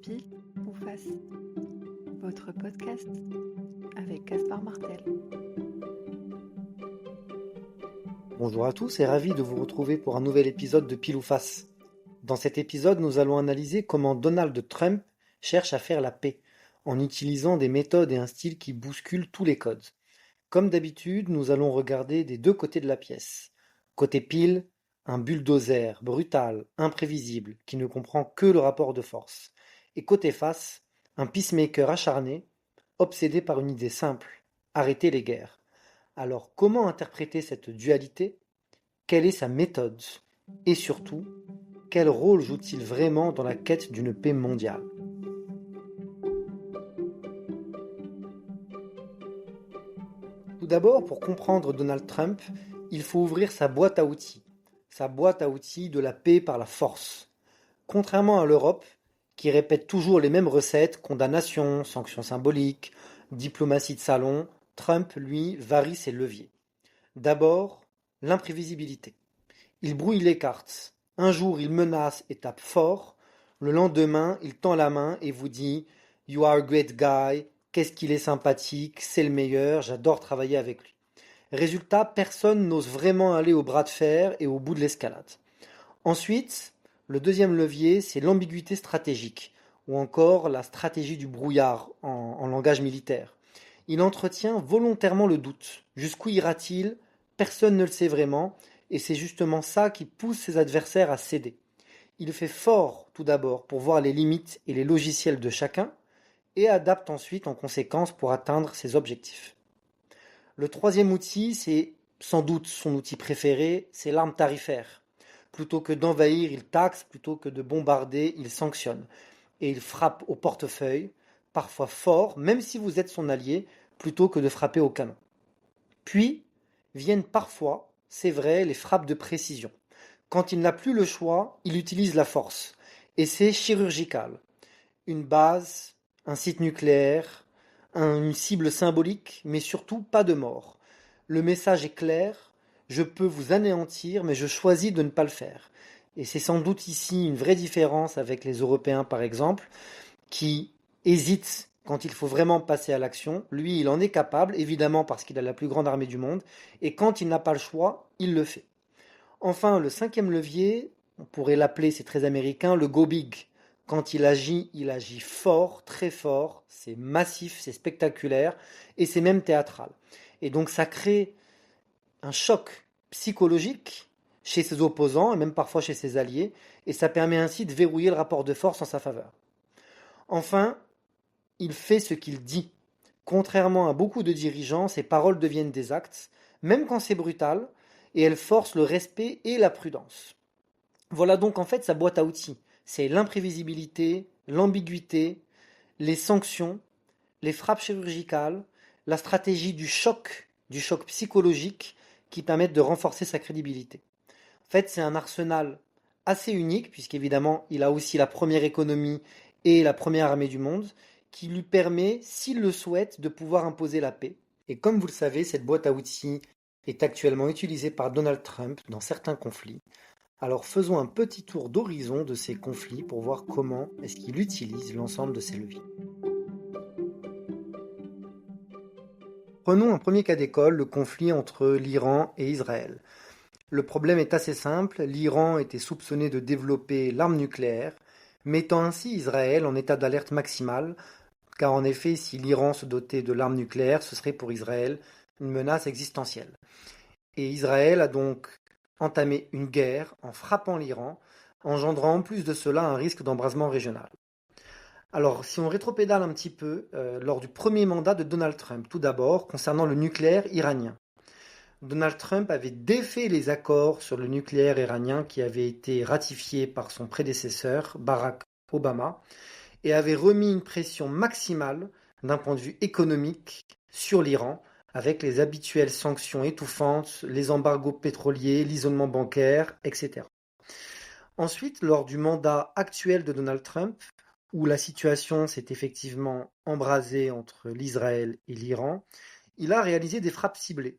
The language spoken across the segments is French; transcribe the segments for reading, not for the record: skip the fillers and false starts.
Pile ou face, votre podcast avec Gaspard Martel. Bonjour à tous et ravi de vous retrouver pour un nouvel épisode de Pile ou Face. Dans cet épisode, nous allons analyser comment Donald Trump cherche à faire la paix en utilisant des méthodes et un style qui bousculent tous les codes. Comme d'habitude, nous allons regarder des deux côtés de la pièce. Côté pile, un bulldozer brutal, imprévisible, qui ne comprend que le rapport de force. Et côté face, un peacemaker acharné, obsédé par une idée simple, arrêter les guerres. Alors comment interpréter cette dualité? Quelle est sa méthode? Et surtout, quel rôle joue-t-il vraiment dans la quête d'une paix mondiale? Tout d'abord, pour comprendre Donald Trump, il faut ouvrir sa boîte à outils de la paix par la force. Contrairement à l'Europe, qui répète toujours les mêmes recettes, condamnation, sanctions symboliques, diplomatie de salon, Trump, lui, varie ses leviers. D'abord, l'imprévisibilité. Il brouille les cartes. Un jour, il menace et tape fort. Le lendemain, il tend la main et vous dit You are a great guy. Qu'est-ce qu'il est sympathique, c'est le meilleur, j'adore travailler avec lui. Résultat, personne n'ose vraiment aller au bras de fer et au bout de l'escalade. Ensuite, le deuxième levier, c'est l'ambiguïté stratégique, ou encore la stratégie du brouillard en langage militaire. Il entretient volontairement le doute. Jusqu'où ira-t-il? Personne ne le sait vraiment, et c'est justement ça qui pousse ses adversaires à céder. Il fait fort tout d'abord pour voir les limites et les logiciels de chacun, et adapte ensuite en conséquence pour atteindre ses objectifs. Le troisième outil, c'est sans doute son outil préféré, c'est l'arme tarifaire. Plutôt que d'envahir, il taxe, plutôt que de bombarder, il sanctionne. Et il frappe au portefeuille, parfois fort, même si vous êtes son allié, plutôt que de frapper au canon. Puis viennent parfois, c'est vrai, les frappes de précision. Quand il n'a plus le choix, il utilise la force. Et c'est chirurgical. Une base, un site nucléaire, une cible symbolique, mais surtout pas de mort. Le message est clair, je peux vous anéantir, mais je choisis de ne pas le faire. Et c'est sans doute ici une vraie différence avec les Européens, par exemple, qui hésitent quand il faut vraiment passer à l'action. Lui, il en est capable, évidemment parce qu'il a la plus grande armée du monde, et quand il n'a pas le choix, il le fait. Enfin, le cinquième levier, on pourrait l'appeler, c'est très américain, le go big. Quand il agit fort, très fort, c'est massif, c'est spectaculaire, et c'est même théâtral. Et donc ça crée un choc psychologique chez ses opposants, et même parfois chez ses alliés, et ça permet ainsi de verrouiller le rapport de force en sa faveur. Enfin, il fait ce qu'il dit. Contrairement à beaucoup de dirigeants, ses paroles deviennent des actes, même quand c'est brutal, et elles forcent le respect et la prudence. Voilà donc en fait sa boîte à outils. C'est l'imprévisibilité, l'ambiguïté, les sanctions, les frappes chirurgicales, la stratégie du choc psychologique qui permettent de renforcer sa crédibilité. En fait, c'est un arsenal assez unique, puisqu'évidemment, il a aussi la première économie et la première armée du monde, qui lui permet, s'il le souhaite, de pouvoir imposer la paix. Et comme vous le savez, cette boîte à outils est actuellement utilisée par Donald Trump dans certains conflits. Alors faisons un petit tour d'horizon de ces conflits pour voir comment est-ce qu'il utilise l'ensemble de ces leviers. Prenons un premier cas d'école, le conflit entre l'Iran et Israël. Le problème est assez simple, l'Iran était soupçonné de développer l'arme nucléaire, mettant ainsi Israël en état d'alerte maximale, car en effet, si l'Iran se dotait de l'arme nucléaire, ce serait pour Israël une menace existentielle. Et Israël a donc entamé une guerre en frappant l'Iran, engendrant en plus de cela un risque d'embrasement régional. Alors, si on rétropédale un petit peu, lors du premier mandat de Donald Trump, tout d'abord, concernant le nucléaire iranien. Donald Trump avait défait les accords sur le nucléaire iranien qui avaient été ratifiés par son prédécesseur, Barack Obama, et avait remis une pression maximale d'un point de vue économique sur l'Iran, avec les habituelles sanctions étouffantes, les embargos pétroliers, l'isolement bancaire, etc. Ensuite, lors du mandat actuel de Donald Trump, où la situation s'est effectivement embrasée entre l'Israël et l'Iran, il a réalisé des frappes ciblées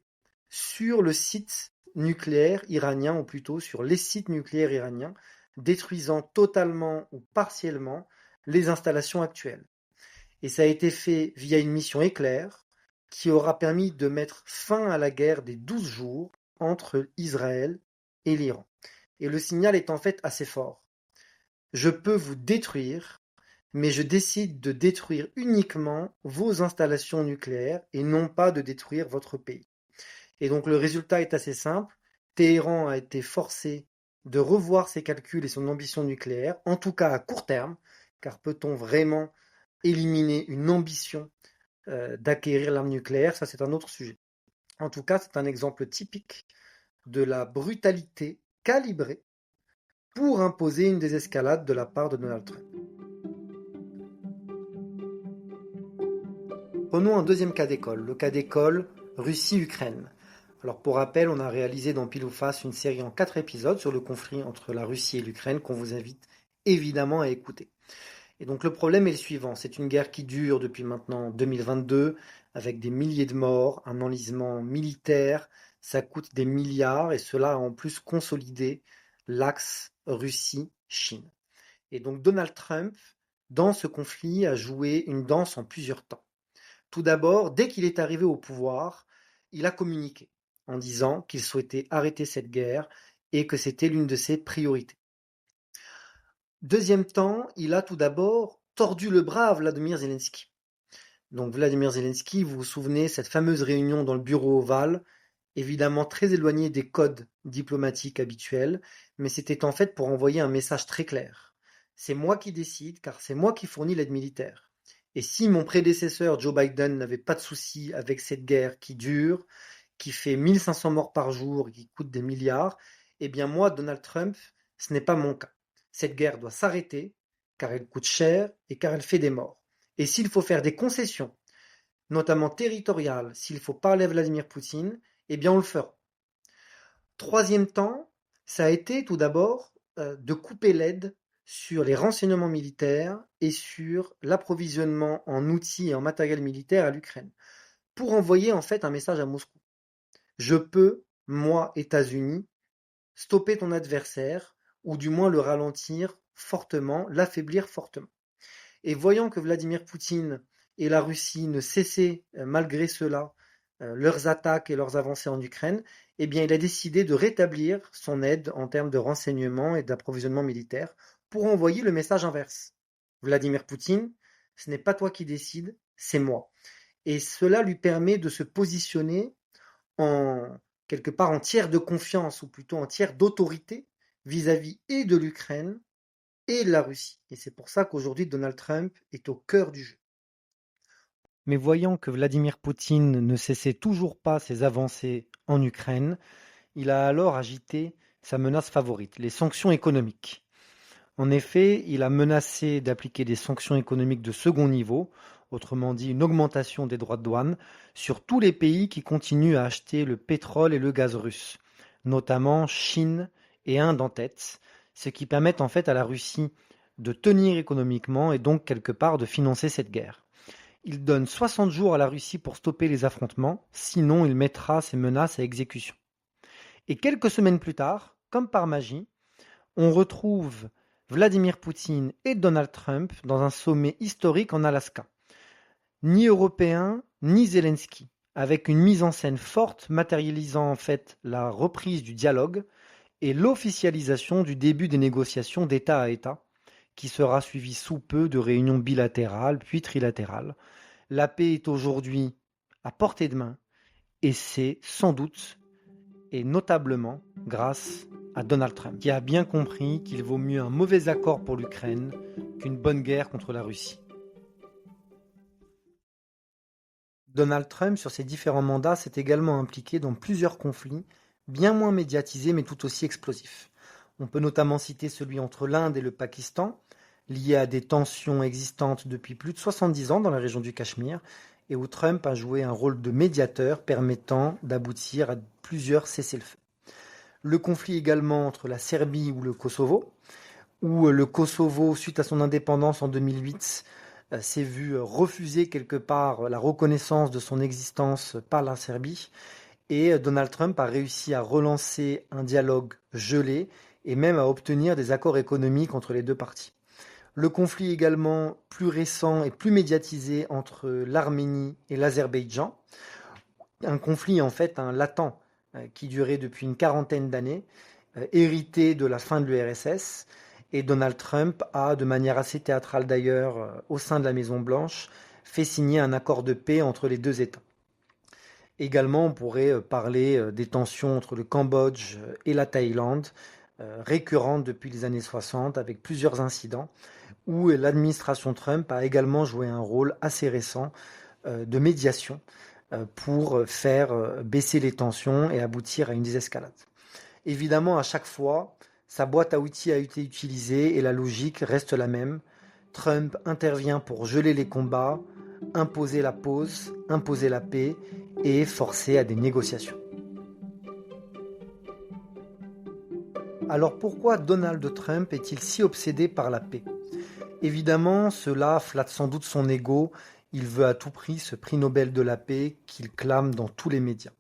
sur le site nucléaire iranien, ou plutôt sur les sites nucléaires iraniens, détruisant totalement ou partiellement les installations actuelles. Et ça a été fait via une mission éclair qui aura permis de mettre fin à la guerre des 12 jours entre Israël et l'Iran. Et le signal est en fait assez fort. Je peux vous détruire, mais je décide de détruire uniquement vos installations nucléaires et non pas de détruire votre pays. Et donc le résultat est assez simple. Téhéran a été forcé de revoir ses calculs et son ambition nucléaire, en tout cas à court terme, car peut-on vraiment éliminer une ambition d'acquérir l'arme nucléaire? Ça, c'est un autre sujet. En tout cas, c'est un exemple typique de la brutalité calibrée pour imposer une désescalade de la part de Donald Trump. Prenons un deuxième cas d'école, le cas d'école Russie-Ukraine. Alors pour rappel, on a réalisé dans Pile ou Face une série en 4 épisodes sur le conflit entre la Russie et l'Ukraine qu'on vous invite évidemment à écouter. Et donc le problème est le suivant, c'est une guerre qui dure depuis maintenant 2022 avec des milliers de morts, un enlisement militaire, ça coûte des milliards et cela a en plus consolidé l'axe Russie-Chine. Et donc Donald Trump, dans ce conflit, a joué une danse en plusieurs temps. Tout d'abord, dès qu'il est arrivé au pouvoir, il a communiqué en disant qu'il souhaitait arrêter cette guerre et que c'était l'une de ses priorités. Deuxième temps, il a tout d'abord tordu le bras à Vladimir Zelensky. Donc Vladimir Zelensky, vous vous souvenez, cette fameuse réunion dans le bureau ovale, évidemment très éloignée des codes diplomatiques habituels, mais c'était en fait pour envoyer un message très clair. C'est moi qui décide, car c'est moi qui fournis l'aide militaire. Et si mon prédécesseur Joe Biden n'avait pas de souci avec cette guerre qui dure, qui fait 1500 morts par jour et qui coûte des milliards, eh bien moi, Donald Trump, ce n'est pas mon cas. Cette guerre doit s'arrêter, car elle coûte cher et car elle fait des morts. Et s'il faut faire des concessions, notamment territoriales, s'il faut parler à Vladimir Poutine, eh bien on le fera. Troisième temps, ça a été tout d'abord de couper l'aide sur les renseignements militaires et sur l'approvisionnement en outils et en matériel militaire à l'Ukraine, pour envoyer en fait un message à Moscou. Je peux, moi, États-Unis, stopper ton adversaire, ou du moins le ralentir fortement, l'affaiblir fortement. Et voyant que Vladimir Poutine et la Russie ne cessaient, malgré cela, leurs attaques et leurs avancées en Ukraine, eh bien, il a décidé de rétablir son aide en termes de renseignement et d'approvisionnement militaire pour envoyer le message inverse. Vladimir Poutine, ce n'est pas toi qui décides, c'est moi. Et cela lui permet de se positionner quelque part en tiers de confiance, ou plutôt en tiers d'autorité vis-à-vis et de l'Ukraine et de la Russie. Et c'est pour ça qu'aujourd'hui Donald Trump est au cœur du jeu. Mais voyant que Vladimir Poutine ne cessait toujours pas ses avancées en Ukraine, il a alors agité sa menace favorite, les sanctions économiques. En effet, il a menacé d'appliquer des sanctions économiques de second niveau, autrement dit une augmentation des droits de douane, sur tous les pays qui continuent à acheter le pétrole et le gaz russe, notamment Chine et Inde en tête, ce qui permet en fait à la Russie de tenir économiquement et donc quelque part de financer cette guerre. Il donne 60 jours à la Russie pour stopper les affrontements, sinon il mettra ses menaces à exécution. Et quelques semaines plus tard, comme par magie, on retrouve Vladimir Poutine et Donald Trump dans un sommet historique en Alaska. Ni européen, ni Zelensky, avec une mise en scène forte matérialisant en fait la reprise du dialogue et l'officialisation du début des négociations d'État à État, qui sera suivie sous peu de réunions bilatérales puis trilatérales. La paix est aujourd'hui à portée de main et c'est sans doute et notablement grâce à Donald Trump, qui a bien compris qu'il vaut mieux un mauvais accord pour l'Ukraine qu'une bonne guerre contre la Russie. Donald Trump, sur ses différents mandats, s'est également impliqué dans plusieurs conflits, bien moins médiatisés mais tout aussi explosifs. On peut notamment citer celui entre l'Inde et le Pakistan, lié à des tensions existantes depuis plus de 70 ans dans la région du Cachemire, et où Trump a joué un rôle de médiateur permettant d'aboutir à plusieurs cessez-le-feu. Le conflit également entre la Serbie ou le Kosovo, où le Kosovo, suite à son indépendance en 2008, s'est vu refuser quelque part la reconnaissance de son existence par la Serbie, et Donald Trump a réussi à relancer un dialogue gelé et même à obtenir des accords économiques entre les deux parties. Le conflit également plus récent et plus médiatisé entre l'Arménie et l'Azerbaïdjan, un conflit en fait latent qui durait depuis une quarantaine d'années, hérité de la fin de l'URSS, et Donald Trump a, de manière assez théâtrale d'ailleurs, au sein de la Maison-Blanche, fait signer un accord de paix entre les deux États. Également, on pourrait parler des tensions entre le Cambodge et la Thaïlande, récurrentes depuis les années 60, avec plusieurs incidents, où l'administration Trump a également joué un rôle assez récent de médiation pour faire baisser les tensions et aboutir à une désescalade. Évidemment, à chaque fois, sa boîte à outils a été utilisée et la logique reste la même. Trump intervient pour geler les combats, imposer la pause, imposer la paix et forcer à des négociations. Alors pourquoi Donald Trump est-il si obsédé par la paix ? Évidemment, cela flatte sans doute son ego. Il veut à tout prix ce prix Nobel de la paix qu'il clame dans tous les médias.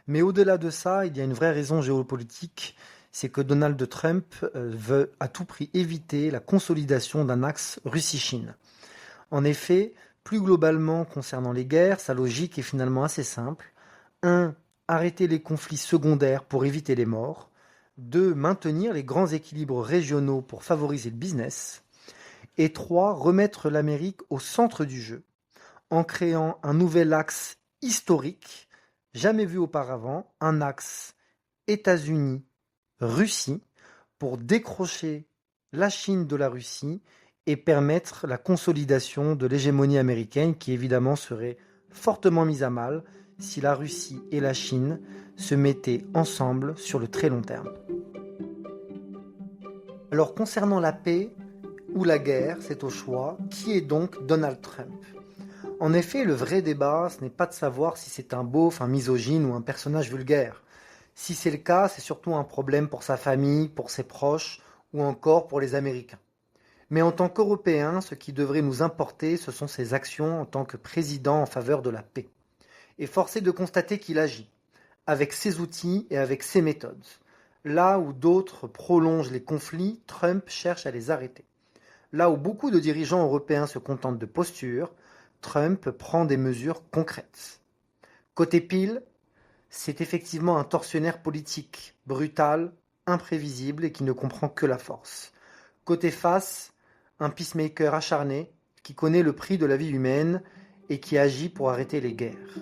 Mais au-delà de ça, il y a une vraie raison géopolitique, c'est que Donald Trump veut à tout prix éviter la consolidation d'un axe Russie-Chine. En effet, plus globalement concernant les guerres, sa logique est finalement assez simple. 1. Arrêter les conflits secondaires pour éviter les morts. 2. Maintenir les grands équilibres régionaux pour favoriser le business. Et 3. Remettre l'Amérique au centre du jeu, en créant un nouvel axe historique, jamais vu auparavant, un axe États-Unis-Russie, pour décrocher la Chine de la Russie et permettre la consolidation de l'hégémonie américaine qui évidemment serait fortement mise à mal si la Russie et la Chine se mettaient ensemble sur le très long terme. Alors concernant la paix ou la guerre, c'est au choix, qui est donc Donald Trump ? En effet, le vrai débat, ce n'est pas de savoir si c'est un beauf, un misogyne ou un personnage vulgaire. Si c'est le cas, c'est surtout un problème pour sa famille, pour ses proches ou encore pour les Américains. Mais en tant qu'Européens, ce qui devrait nous importer, ce sont ses actions en tant que président en faveur de la paix. Et force est de constater qu'il agit, avec ses outils et avec ses méthodes. Là où d'autres prolongent les conflits, Trump cherche à les arrêter. Là où beaucoup de dirigeants européens se contentent de postures, Trump prend des mesures concrètes. Côté pile, c'est effectivement un tortionnaire politique, brutal, imprévisible et qui ne comprend que la force. Côté face, un peacemaker acharné qui connaît le prix de la vie humaine et qui agit pour arrêter les guerres.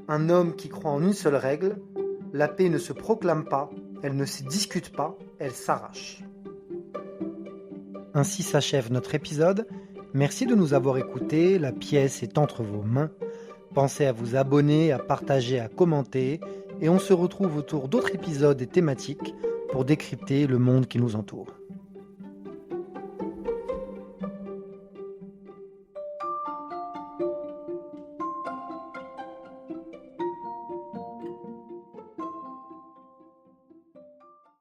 Un homme qui croit en une seule règle, la paix ne se proclame pas, elle ne se discute pas, elle s'arrache. Ainsi s'achève notre épisode. Merci de nous avoir écoutés, la pièce est entre vos mains. Pensez à vous abonner, à partager, à commenter, et on se retrouve autour d'autres épisodes et thématiques pour décrypter le monde qui nous entoure.